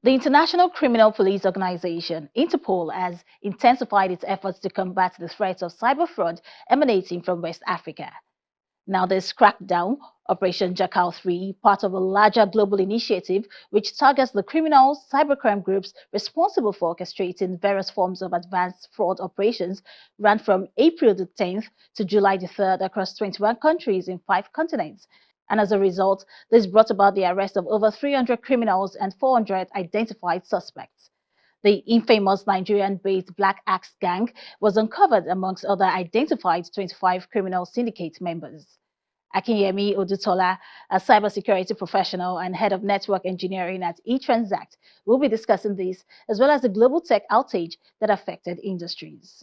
The International Criminal Police Organization, Interpol, has intensified its efforts to combat the threat of cyber fraud emanating from West Africa. Now, this crackdown, Operation Jackal 3, part of a larger global initiative which targets the criminal cybercrime groups responsible for orchestrating various forms of advanced fraud operations, ran from April the 10th to July the 3rd across 21 countries in 5 continents. And as a result, this brought about the arrest of over 300 criminals and 400 identified suspects. The infamous Nigerian-based Black Axe Gang was uncovered amongst other identified 25 criminal syndicate members. Akinyemi Odutola, a cybersecurity professional and head of network engineering at eTransact, will be discussing this as well as the global tech outage that affected industries.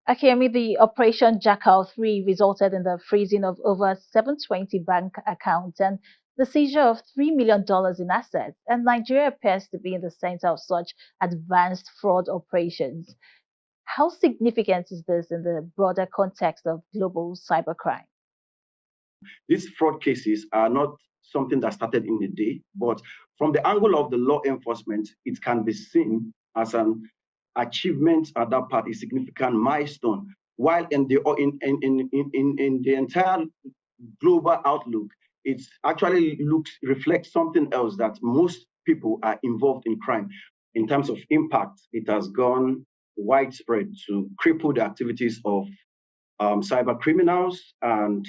Akinyemi, the Operation Jackal 3 resulted in the freezing of over 720 bank accounts and the seizure of $3 million in assets, and Nigeria appears to be in the center of such advanced fraud operations. How significant is this in the broader context of global cybercrime? These fraud cases are not something that started in a day, but from the angle of the law enforcement, it can be seen as an achievement at that part, a significant milestone. While in the entire global outlook, it actually reflects something else, that most people are involved in crime. In terms of impact, it has gone widespread to cripple the activities of cyber criminals, and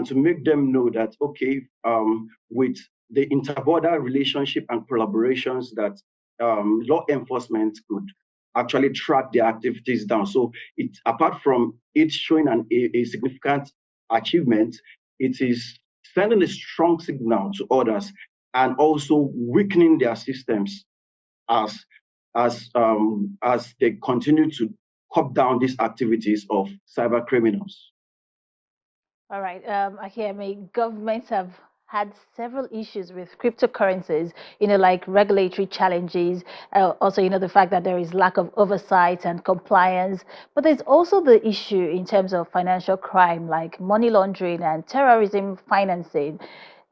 to make them know that, okay, with the interborder relationship and collaborations, that law enforcement could actually track their activities down. So apart from it showing a significant achievement, it is sending a strong signal to others and also weakening their systems as they continue to cut down these activities of cyber criminals. All right, Akinyemi, governments have had several issues with cryptocurrencies, like regulatory challenges, also, the fact that there is lack of oversight and compliance. But there's also the issue in terms of financial crime, like money laundering and terrorism financing.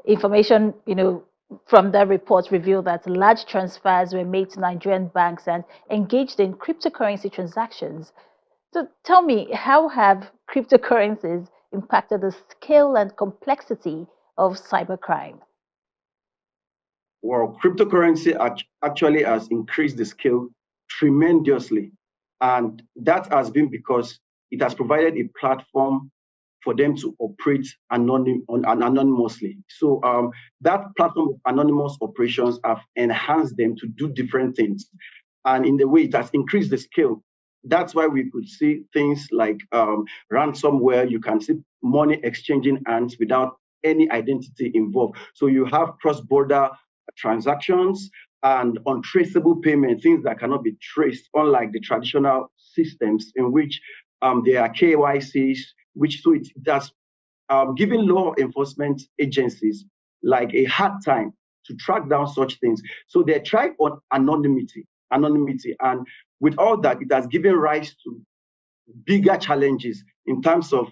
Information, from the reports revealed that large transfers were made to Nigerian banks and engaged in cryptocurrency transactions. So tell me, how have cryptocurrencies impacted the scale and complexity of cybercrime? Well, cryptocurrency actually has increased the scale tremendously. And that has been because it has provided a platform for them to operate anonymously. So that platform of anonymous operations have enhanced them to do different things. And in the way it has increased the scale. That's why we could see things like ransomware. You can see money exchanging hands without any identity involved. So you have cross-border transactions and untraceable payment, things that cannot be traced, unlike the traditional systems in which there are KYCs, which so it has given law enforcement agencies like a hard time to track down such things. So they try on anonymity, and with all that, it has given rise to bigger challenges in terms of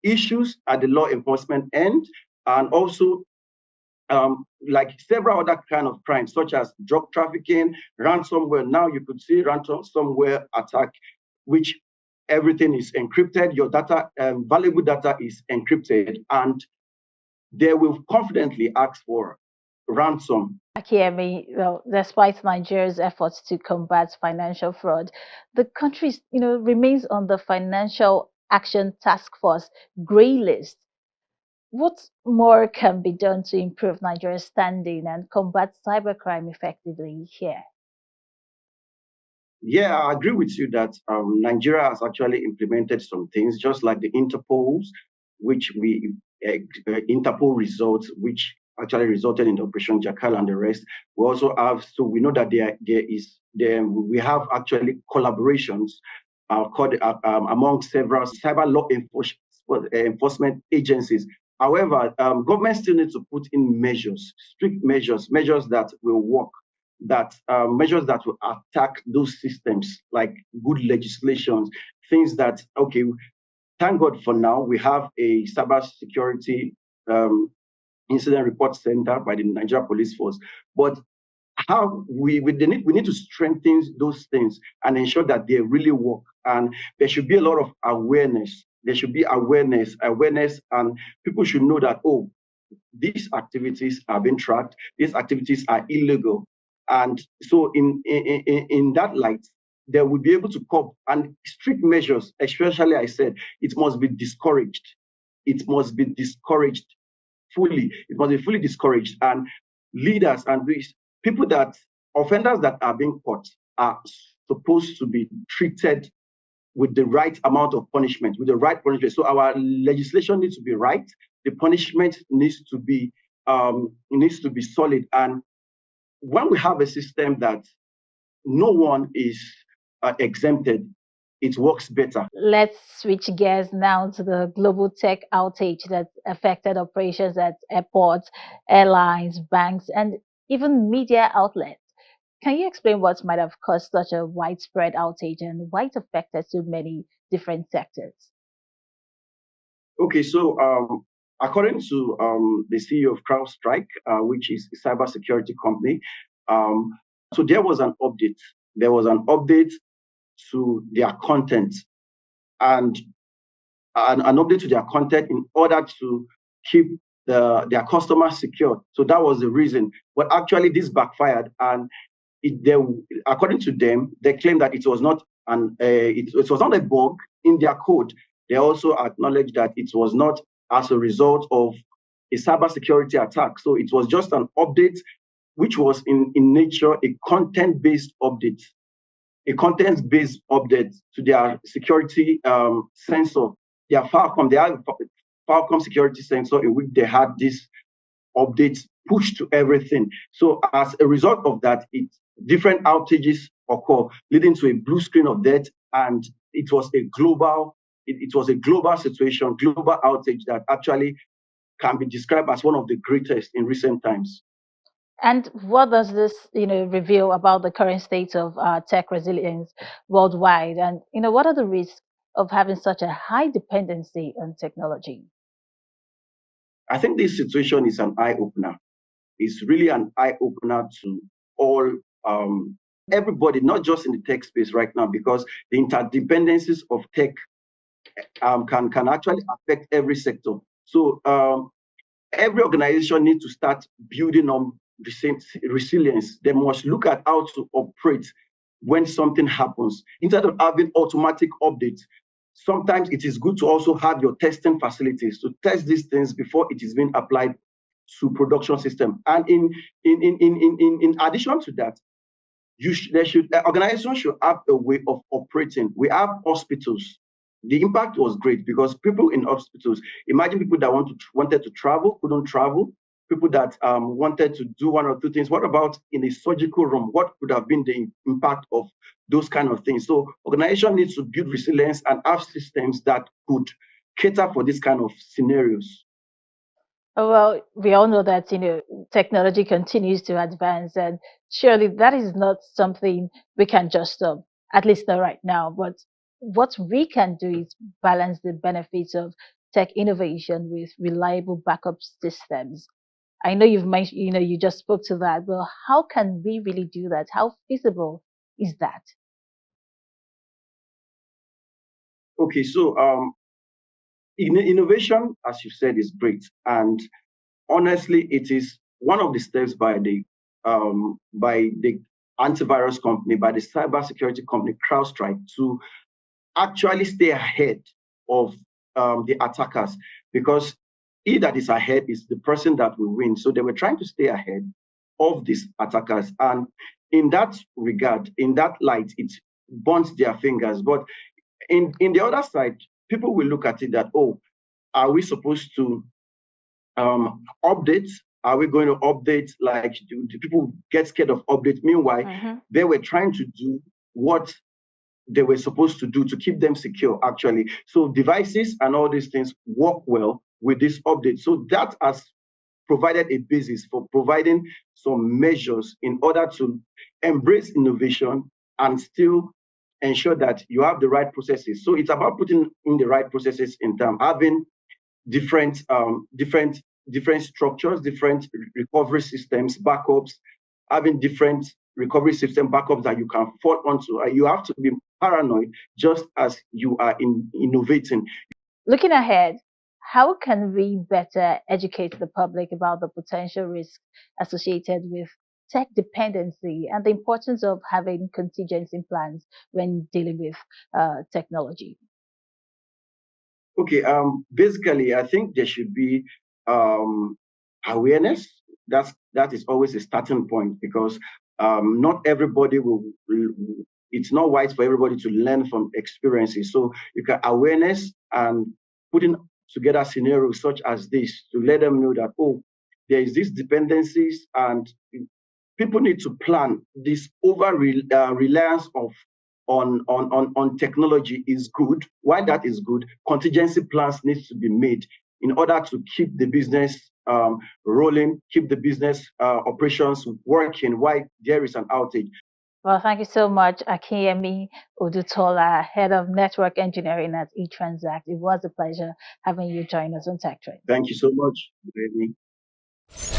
issues at the law enforcement end, and also like several other kind of crimes, such as drug trafficking, ransomware. Now you could see ransomware attack, which everything is encrypted. Your data, valuable data, is encrypted, and they will confidently ask for ransom. Akinyemi, well, despite Nigeria's efforts to combat financial fraud, the country, remains on the Financial Action Task Force grey list. What more can be done to improve Nigeria's standing and combat cybercrime effectively here? Yeah, I agree with you that Nigeria has actually implemented some things, just like the Interpol's, which Interpol results, which actually resulted in the Operation Jackal and the rest. We also have, so we know that we have actually collaborations among several cyber law enforcement agencies. However, government still needs to put in measures, strict measures that will work, that measures that will attack those systems, like good legislations, things that, okay, thank God for now, we have a cybersecurity incident report center by the Nigeria Police Force. But how we need to strengthen those things and ensure that they really work. And there should be a lot of awareness. There should be awareness, and people should know that, oh, these activities are being tracked, these activities are illegal. And so in that light, they will be able to cope, and strict measures, especially, I said, it must be discouraged. It must be discouraged fully. It must be fully discouraged. And leaders and these people, that offenders that are being caught, are supposed to be treated with the right amount of punishment, with the right punishment. So our legislation needs to be right. The punishment needs to be solid. And when we have a system that no one is exempted, it works better. Let's switch gears now to the global tech outage that affected operations at airports, airlines, banks, and even media outlets. Can you explain what might have caused such a widespread outage and why it affected so many different sectors? Okay, so according to the CEO of CrowdStrike, which is a cybersecurity company, so there was an update. There was an update to their content, and an update to their content in order to keep their customers secure. So that was the reason. But actually, this backfired, and according to them, they claim that it was not it was not a bug in their code. They also acknowledged that it was not as a result of a cybersecurity attack. So it was just an update, which was in nature a content-based update, to their security sensor, their Falcom. They had Falcom security sensor in which they had this updates pushed to everything. So as a result of that, different outages occur, leading to a blue screen of death. And it was a global situation, global outage that actually can be described as one of the greatest in recent times. And what does this, reveal about the current state of tech resilience worldwide? And what are the risks of having such a high dependency on technology? I think this situation is an eye opener. It's really an eye opener to all everybody, not just in the tech space right now, because the interdependencies of tech can actually affect every sector. So every organization needs to start building on resilience. They must look at how to operate when something happens. Instead of having automatic updates, sometimes it is good to also have your testing facilities to test these things before it is being applied to production system. And in addition to that, organizations should have a way of operating. We have hospitals. The impact was great because people in hospitals, imagine people that wanted to travel, couldn't travel, people that wanted to do one or two things. What about in a surgical room? What could have been the impact of those kind of things? So organization needs to build resilience and have systems that could cater for this kind of scenarios. Well, we all know that technology continues to advance, and surely that is not something we can just stop, at least not right now. But what we can do is balance the benefits of tech innovation with reliable backup systems. I know you've mentioned, you just spoke to that. Well, how can we really do that? How feasible is that? Okay, so innovation, as you said, is great, and honestly, it is one of the steps by the antivirus company, by the cybersecurity company CrowdStrike, to actually stay ahead of the attackers, because he that is ahead is the person that will win. So they were trying to stay ahead of these attackers, and in that regard, in that light, it burns their fingers. But in the other side, people will look at it that, oh, are we supposed to updates? Are we going to update? Like, do people get scared of updates? Meanwhile, they were trying to do what they were supposed to do to keep them secure, actually. So devices and all these things work well with this update. So that has provided a basis for providing some measures in order to embrace innovation and still ensure that you have the right processes. So it's about putting in the right processes in terms having different structures, different recovery systems, backups, having different recovery system backups that you can fall onto. You have to be paranoid just as you are innovating. Looking ahead, how can we better educate the public about the potential risks associated with tech dependency and the importance of having contingency plans when dealing with technology? Okay, basically, I think there should be awareness. That is always a starting point because not everybody will. It's not wise for everybody to learn from experiences. So you can awareness and putting together scenarios such as this to let them know that there is these dependencies and people need to plan. This reliance of on technology is good. Why that is good, contingency plans need to be made in order to keep the business rolling, keep the business operations working while there is an outage. Well, thank you so much, Akiyemi Odutola, Head of Network Engineering at eTransact. It was a pleasure having you join us on Tech Trend. Thank you so much. Good evening.